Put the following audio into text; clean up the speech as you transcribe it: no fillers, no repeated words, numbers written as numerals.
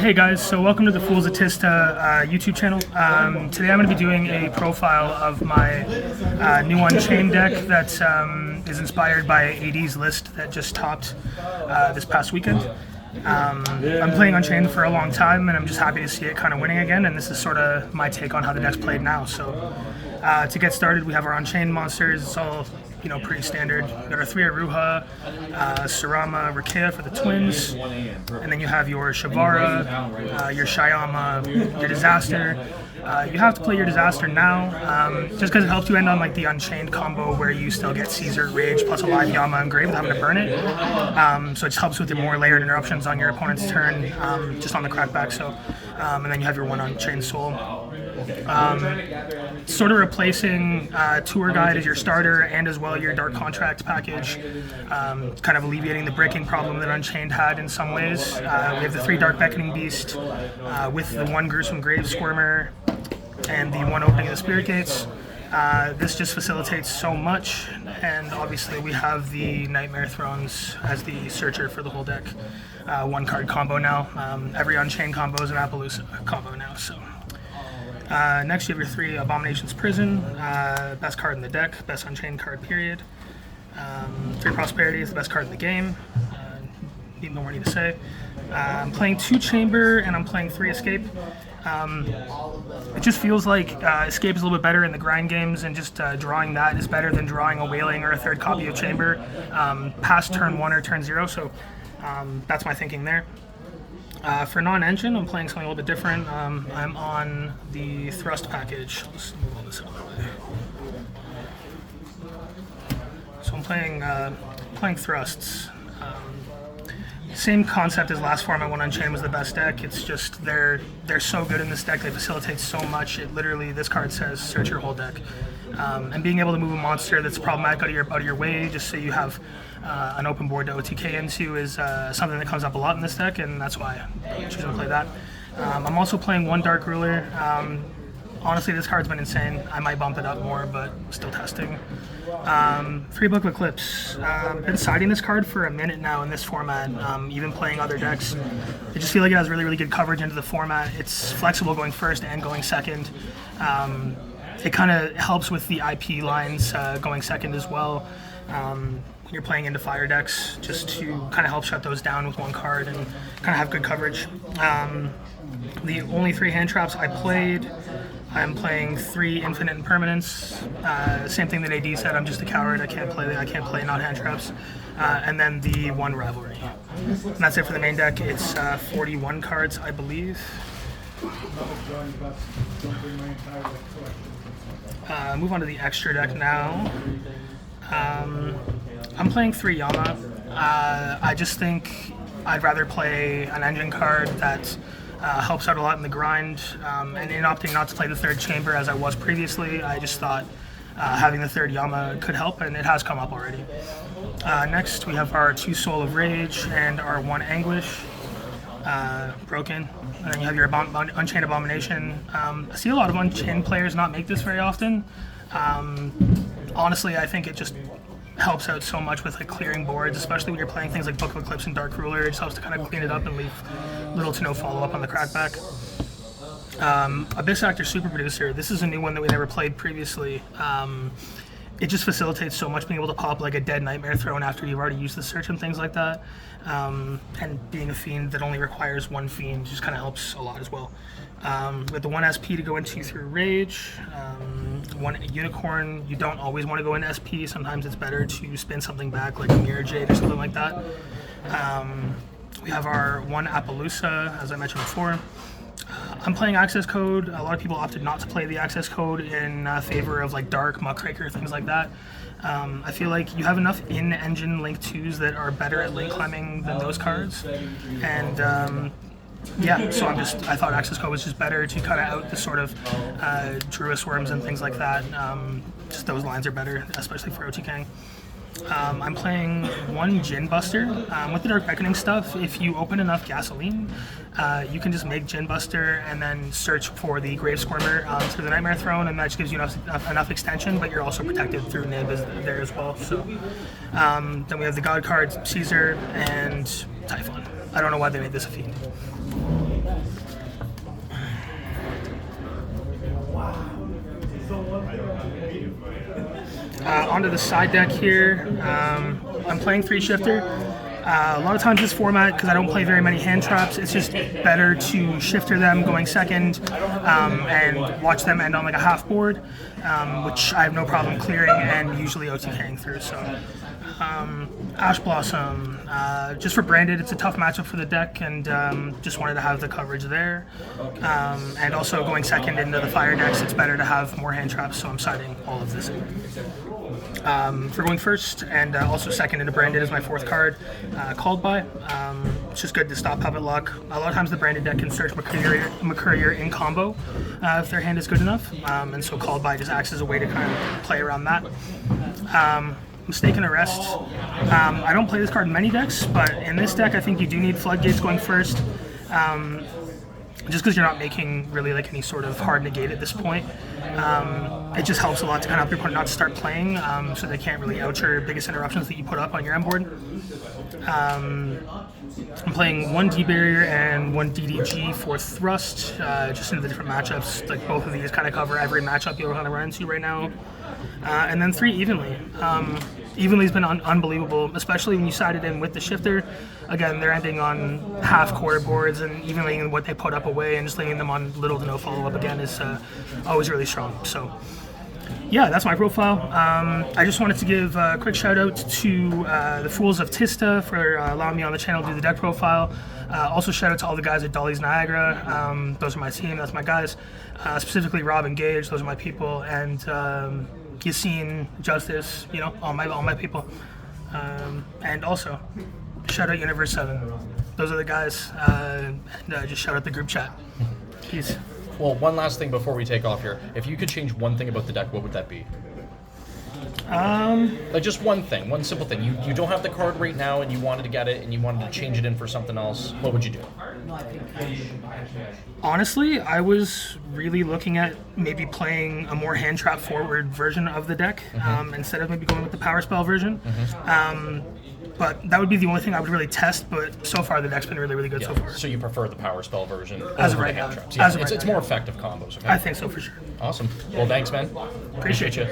Hey guys, so welcome to the Fools Atista YouTube channel. Today I'm going to be doing a profile of my new Unchained deck that is inspired by AD's list that just topped this past weekend. I'm playing Unchained for a long time and I'm just happy to see it kind of winning again, and this is sort of my take on how the deck's played now. So to get started, we have our Unchained monsters. It's all pretty standard. We got our 3 Aruha, Sarama, Rakea for the twins, and then you have your Shavara, your Shyama, your Disaster. You have to play your Disaster now, just because it helps you end on like the Unchained combo where you still get Caesar, Rage, plus a live Yama and Grave without having to burn it. So it just helps with the more layered interruptions on your opponent's turn, just on the crackback. So, and then you have your 1 Unchained Soul. Sort of replacing Tour Guide as your starter and as well your Dark Contract package, kind of alleviating the breaking problem that Unchained had in some ways. We have the 3 Dark Beckoning Beast with the 1 Gruesome Grave Squirmer and the 1 Opening of the Spirit Gates. This just facilitates so much, and obviously we have the Nightmare Thrones as the searcher for the whole deck. 1 card combo now. Every Unchained combo is an Appaloosa combo now. So. Next you have your 3 Abominations Prison, best card in the deck, best Unchained card period. 3 Prosperity is the best card in the game, need no more need to say. I'm playing 2 Chamber and I'm playing 3 Escape. It just feels like Escape is a little bit better in the grind games, and just drawing that is better than drawing a Wailing or a 3rd copy of Chamber past turn 1 or turn 0, so that's my thinking there. For non-engine, I'm playing something a little bit different. I'm on the Thrust package. Let's move all this out of the way. So I'm playing Thrusts. Same concept as last form. I won Unchained was the best deck. It's just they're so good in this deck. They facilitate so much. It literally, this card says search your whole deck. And being able to move a monster that's problematic out of your way, just so you have an open board to OTK into, is something that comes up a lot in this deck, and that's why I'm choosing to play that. I'm also playing 1 Dark Ruler. Honestly, this card's been insane. I might bump it up more, but still testing. 3 Book of Eclipse. Been siding this card for a minute now in this format, even playing other decks. I just feel like it has really, really good coverage into the format. It's flexible going first and going second. It kind of helps with the IP lines going second as well. When you're playing into fire decks, just to kind of help shut those down with 1 card and kind of have good coverage. The only 3 hand traps I played, I'm playing 3 Infinite Impermanence. Same thing that AD said. I'm just a coward. I can't play not hand traps. And then the 1 Rivalry. And that's it for the main deck. It's 41 cards, I believe. Move on to the extra deck now. I'm playing 3 Yama. I just think I'd rather play an engine card that helps out a lot in the grind, and in opting not to play the 3rd Chamber as I was previously, I just thought having the 3rd Yama could help, and it has come up already. Next we have our 2 Soul of Rage and our 1 Anguish, broken, and then you have your Unchained Abomination. I see a lot of Unchained players not make this very often. Honestly, I think it just helps out so much with like clearing boards, especially when you're playing things like Book of Eclipse and Dark Ruler. It just helps to kind of clean it up and leave little to no follow-up on the crackback. Abyss Actor Super Producer. This is a new one that we never played previously. It just facilitates so much, being able to pop like a dead Nightmare Throne after you've already used the search and things like that. And being a fiend that only requires 1 fiend just kind of helps a lot as well. With the 1 SP to go into through Rage, 1 Unicorn. You don't always want to go in SP. Sometimes it's better to spin something back like a Mirror Jade or something like that. We have our 1 Appaloosa, as I mentioned before. I'm playing Access Code. A lot of people opted not to play the Access Code in favor of like Dark, Muckraker, things like that. I feel like you have enough in-engine Link 2s that are better at link climbing than those cards. And yeah, so I thought Access Code was just better to cut out the sort of Druid Worms and things like that. Just those lines are better, especially for OTKing. I'm playing 1 Djinn Buster. With the Dark Beckoning stuff, if you open enough Gasoline, you can just make Djinn Buster and then search for the Grave Squirmer through the Nightmare Throne, and that just gives you enough extension, but you're also protected through Nib there as well. So then we have the God card, Caesar, and Typhon. I don't know why they made this a fiend. Onto the side deck here. I'm playing 3 shifter. A lot of times this format, because I don't play very many hand traps, it's just better to shifter them going second and watch them end on like a half board, which I have no problem clearing and usually OTKing through. So Ash Blossom, just for branded, it's a tough matchup for the deck, and just wanted to have the coverage there. And also going second into the fire decks, it's better to have more hand traps, so I'm siding all of this in. For going first and also second into branded is my 4th card, Called By. It's just good to stop Puppet Luck. A lot of times the branded deck can search McCourier in combo if their hand is good enough, and so Called By just acts as a way to kind of play around that. Mistaken Arrest. I don't play this card in many decks, but in this deck I think you do need Floodgates going first. Just because you're not making really like any sort of hard negate at this point. It just helps a lot to kind of help your opponent not to start playing, so they can't really out your biggest interruptions that you put up on your end board. I'm playing 1 D Barrier and 1 DDG for Thrust, just into the different matchups. Like both of these kind of cover every matchup you're going to run into right now. And then 3 Evenly. Evenly's been unbelievable, especially when you side it in with the shifter. Again, they're ending on half-quarter boards, and Evenly and what they put up away and just leaving them on little to no follow-up again is always really strong. So, yeah, that's my profile. I just wanted to give a quick shout-out to the Fools of Tista for allowing me on the channel to do the deck profile. Also, shout-out to all the guys at Dolly's Niagara. Those are my team. That's my guys. Specifically, Rob and Gage. Those are my people. And Yassine, Justice, you know, all my people. And also, shout out Universe 7. Those are the guys. Just shout out the group chat. Peace. Well, one last thing before we take off here. If you could change one thing about the deck, what would that be? Like just one thing, one simple thing. You don't have the card right now and you wanted to get it and you wanted to change it in for something else. What would you do? Honestly, I was really looking at maybe playing a more hand trap forward version of the deck, instead of maybe going with the power spell version. But that would be the only thing I would really test, but so far the deck's been really, really good so far. So you prefer the power spell version as of over right the hand now. traps? Yeah, it's more effective combos. Okay? I think so for sure. Awesome. Well, thanks, man. Appreciate you.